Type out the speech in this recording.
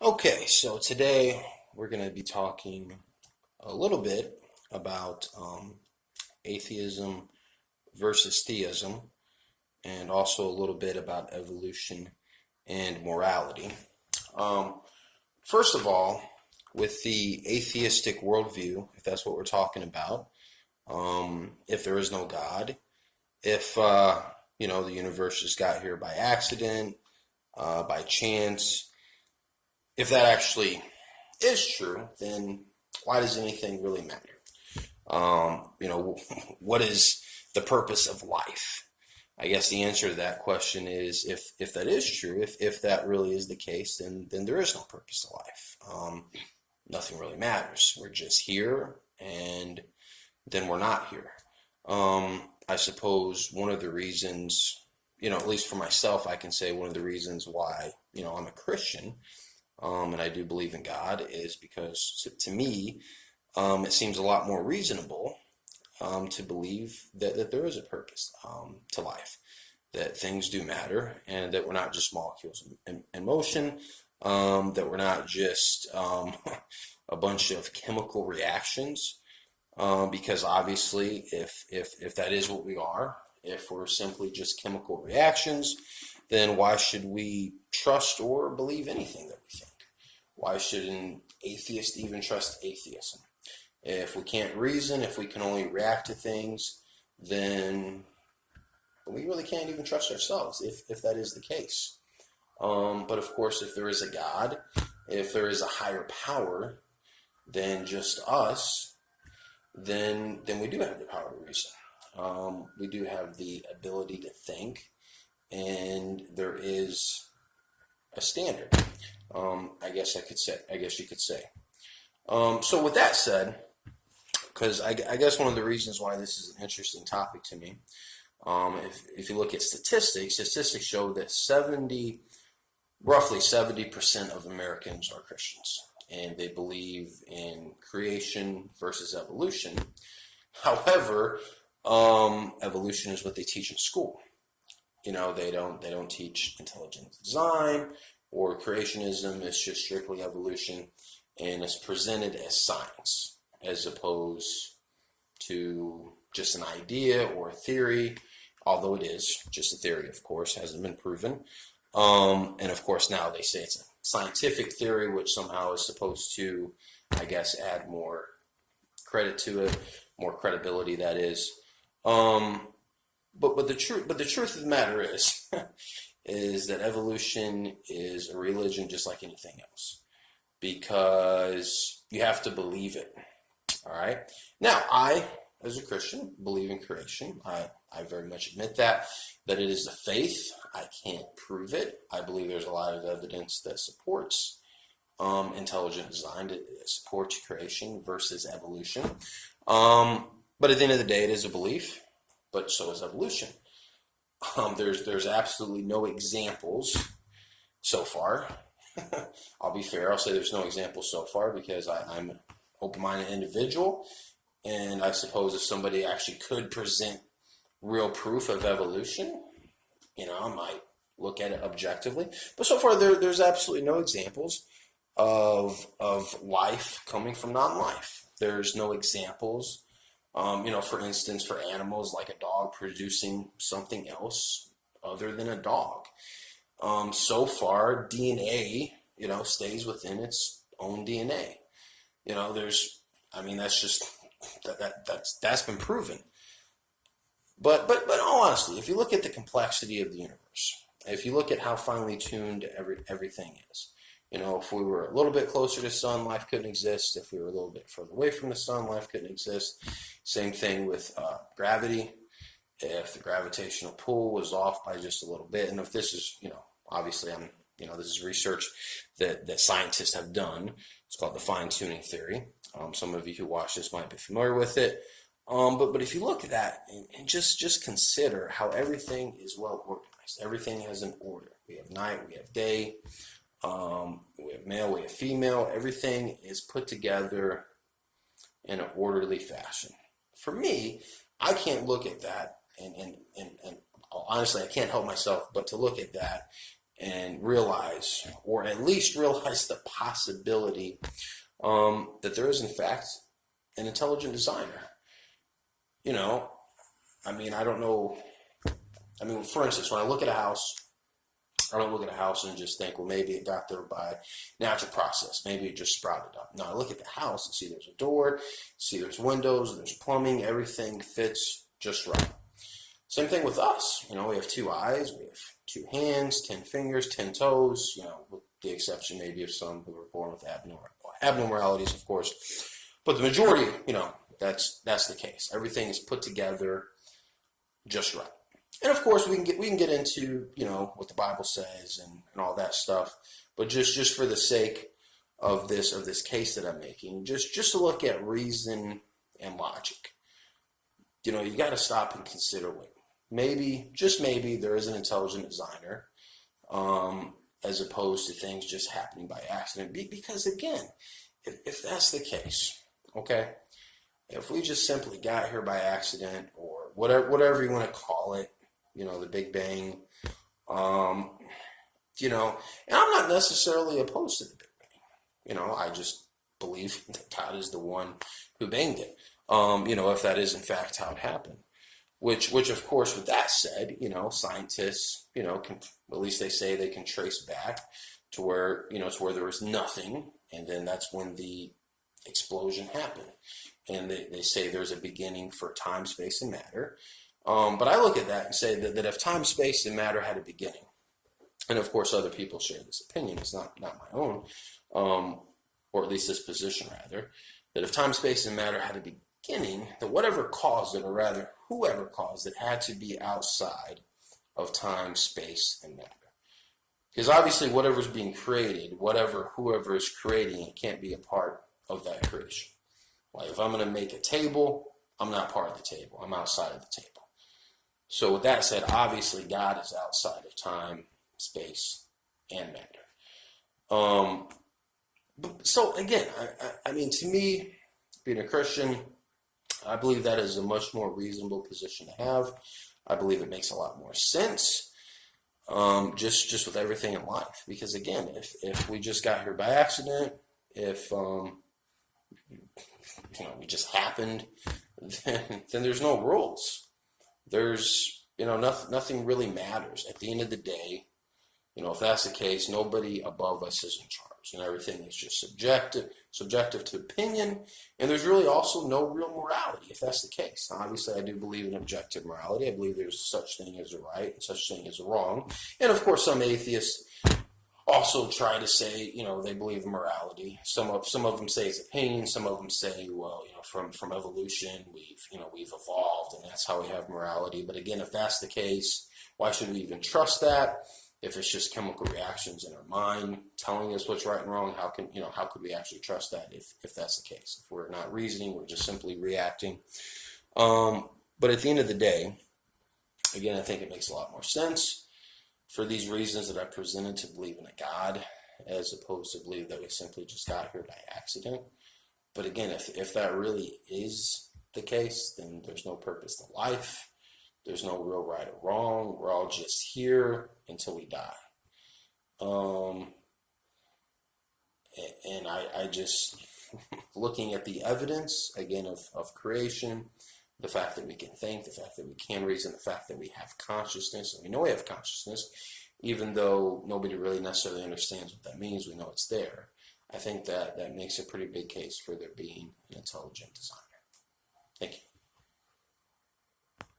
Okay, so today we're going to be talking a little bit about atheism versus theism, and also a little bit about evolution and morality. Um, First of all, with the atheistic worldview, if that's what we're talking about, if there is no God, if the universe just got here by accident, by chance, if that actually is true, then why does anything really matter? What is the purpose of life? I guess the answer to that question is if that is true, if that really is the case, then there is no purpose to life. Nothing really matters. We're just here, and then we're not here. I suppose one of the reasons, at least for myself, I can say one of the reasons why, I'm a Christian, and I do believe in God, is because to me, it seems a lot more reasonable to believe that there is a purpose to life, that things do matter, and that we're not just molecules in motion, that we're not just a bunch of chemical reactions, because obviously if that is what we are, if we're simply just chemical reactions, then why should we trust or believe anything that we think? Why should an atheist even trust atheism? If we can't reason, if we can only react to things, then we really can't even trust ourselves if that is the case. But of course, if there is a God, if there is a higher power than just us, then we do have the power to reason. We do have the ability to think, and there is a standard. I guess you could say. So with that said, because I guess one of the reasons why this is an interesting topic to me, if you look at statistics show that roughly 70% of Americans are Christians, and they believe in creation versus evolution. However, evolution is what they teach in school. They don't teach intelligent design or creationism. It's just strictly evolution, and it's presented as science as opposed to just an idea or a theory, although it is just a theory, of course, hasn't been proven. And of course now they say it's a scientific theory, which somehow is supposed to, I guess, add more credit to it, more credibility, that is. But the truth of the matter is is that evolution is a religion just like anything else, because you have to believe it. All right. Now, I, as a Christian, believe in creation. I very much admit that it is a faith. I can't prove it. I believe there's a lot of evidence that supports intelligent design, that supports creation versus evolution. But at the end of the day, it is a belief, but so is evolution. There's absolutely no examples so far. I'll be fair. I'll say there's no examples so far because I'm an open-minded individual, and I suppose if somebody actually could present real proof of evolution, I might look at it objectively. But so far, there's absolutely no examples of life coming from non-life. There's no examples, for instance, for animals like a dog producing something else other than a dog. So far, DNA, stays within its own DNA. That's been proven. But in all honesty, if you look at the complexity of the universe, if you look at how finely tuned everything is, if we were a little bit closer to the sun, life couldn't exist. If we were a little bit further away from the sun, life couldn't exist. Same thing with gravity. If the gravitational pull was off by just a little bit, and if this is, obviously this is research that scientists have done. It's called the fine-tuning theory. Some of you who watch this might be familiar with it. But if you look at that and just consider how everything is well organized, everything has an order. We have night, we have day, we have male, we have female. Everything is put together in an orderly fashion. For me, I can't look at that and honestly, I can't help myself but to look at that and realize, or at least realize the possibility that there is in fact an intelligent designer. You know, I mean, I don't know. I mean, for instance, when I look at a house, I don't look at a house and just think, well, maybe it got there by natural process. Maybe it just sprouted up. No, I look at the house and see there's a door, see there's windows, there's plumbing, everything fits just right. Same thing with us. You know, we have 2 eyes, we have 2 hands, 10 fingers, 10 toes, you know, with the exception maybe of some who were born with abnormalities, of course. But the majority, you know, that's the case. Everything is put together just right. And of course, we can get into, you know, what the Bible says and all that stuff. But just for the sake of this case that I'm making, just to look at reason and logic, you know, you got to stop and consider, wait, maybe, just maybe, there is an intelligent designer, as opposed to things just happening by accident. Because again, if that's the case, okay, if we just simply got here by accident, or whatever you want to call it, you know, the Big Bang, you know, and I'm not necessarily opposed to the Big Bang. You know, I just believe that God is the one who banged it. You know, if that is in fact how it happened. Which of course, with that said, you know, scientists, you know, can, at least they say they can trace back to where, you know, to where there was nothing, and then that's when the explosion happened. And they say there's a beginning for time, space, and matter. But I look at that and say that if time, space, and matter had a beginning, and of course other people share this opinion, it's not my own, or at least this position rather, that if time, space, and matter had a beginning, that whatever caused it, or rather whoever caused it, had to be outside of time, space, and matter. Because obviously whatever's being created, whoever is creating it, can't be a part of that creation. Like if I'm going to make a table, I'm not part of the table. I'm outside of the table. So with that said, obviously God is outside of time, space, and matter. So again, I mean, to me, being a Christian, I believe that is a much more reasonable position to have. I believe it makes a lot more sense, just with everything in life. Because again, if we just got here by accident, if you know, we just happened, then there's no rules. There's, you know, nothing really matters. At the end of the day, you know, if that's the case, nobody above us is in charge, and everything is just subjective to opinion, and there's really also no real morality, if that's the case. Now, obviously, I do believe in objective morality. I believe there's such thing as a right and such thing as a wrong, and of course, some atheists also try to say, you know, they believe in morality. Some of them say it's opinion. Some of them say, well, you know, from evolution, we've evolved, and that's how we have morality. But again, if that's the case, why should we even trust that? If it's just chemical reactions in our mind telling us what's right and wrong, how could we actually trust that if that's the case? If we're not reasoning, we're just simply reacting. But at the end of the day, again, I think it makes a lot more sense for these reasons that I presented to believe in a God, as opposed to believe that we simply just got here by accident. But again, if that really is the case, then there's no purpose to life. There's no real right or wrong. We're all just here until we die. And I just, looking at the evidence, again, of creation, the fact that we can think, the fact that we can reason, the fact that we have consciousness, and we know we have consciousness, even though nobody really necessarily understands what that means, we know it's there. I think that makes a pretty big case for there being an intelligent design.